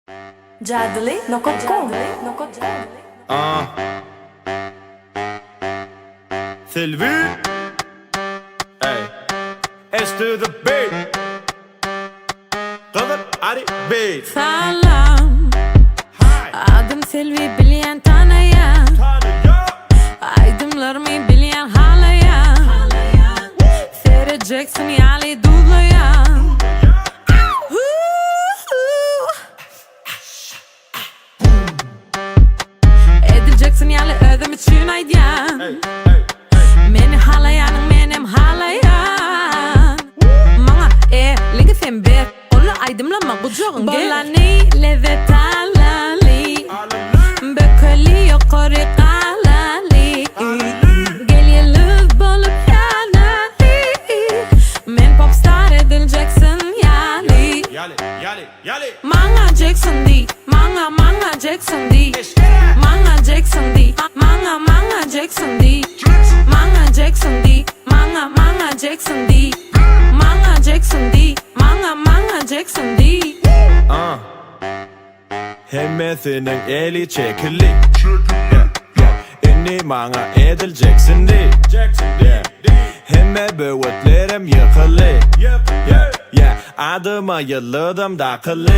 Jadli nokot.com Sylvie, hey, S to the beat. Kadın hadi beat. Salam, adım Selvi bilyen tanıyan, Tanıyor. aydınlarımı bilyen halayan, seyredeceksin yali dudlayan. Edileceksin yali ödüm için aydiyan. Hey, hey, hey. Meni halayanın menem halayan. Mana lingi fen ber, onu aydımlama kucağın gel. Bolani lezzet alali, bekali yukarı kalali. Gel yıldız bulup yanali. Men popstar edileceksin yali. Yali. Manga Jackson D, manga Jackson D, manga Jackson D, manga Jackson D, manga Jackson D, manga Jackson D, manga Jackson D, manga Jackson D. Hemmesinin eli çekili. Inni bana edileceksin di. Hemme böğütlerim yıkılı. Adıma yılladım dakılı.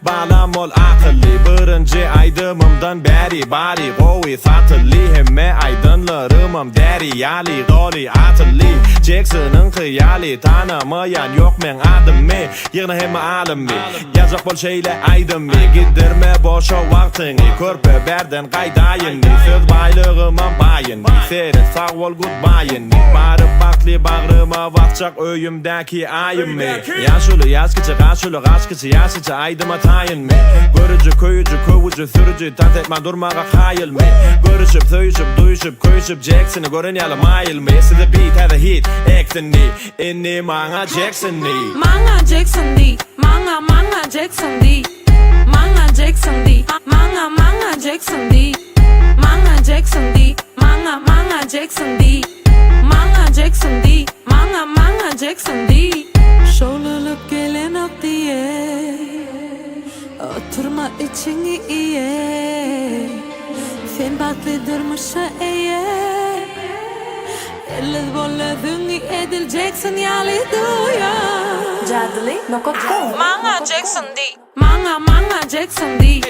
Balam ol akıllı. Birinci aydımımdan bari Govi satılı. Hemme aydınlarımım deriyali. Goli atılı. Jackson'ın kıyali. Tanımayan yok men adımı. Yığına hemme alımı. Yazık bol şeyle aydımı. Giddirme boşa vaktini. Körpe berden kaydayını. Söz baylığımın bayını. Seyret sağ ol goodbye'ını. Barıp baklı bağrıma vakçak öyümdeki ayımı. Yaşılı yaskıcı kaçkıcı yaşıcı aydıma tayın mı? Görücü köyücü kovucu sürücü tat etme durmağa hayıl mı? Görüşüp söyüşüp duyuşup koyuşup Jackson'ı görün yalı mayıl mı? Esi the beat had a hit ektinni. Inni manga Jackson'ni. Manga Jackson D, manga Jackson D, manga Jackson D, manga Jackson D, manga Jackson D, manga Jackson D, manga Jackson D, manga Jackson D. Şovlulup gelen o diye, oturma için iyi. Sen baklıdırmışa iye. Yıldız bolladığını edileceksin yali duyar. Jadli nokot.com Manga Jackson D, manga Jackson D,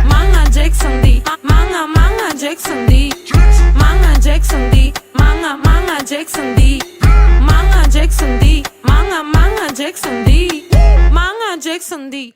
manga Jackson D, manga Jackson D, manga Jackson D, manga Jackson D, manga Jackson D, manga Jackson D, manga Jackson D.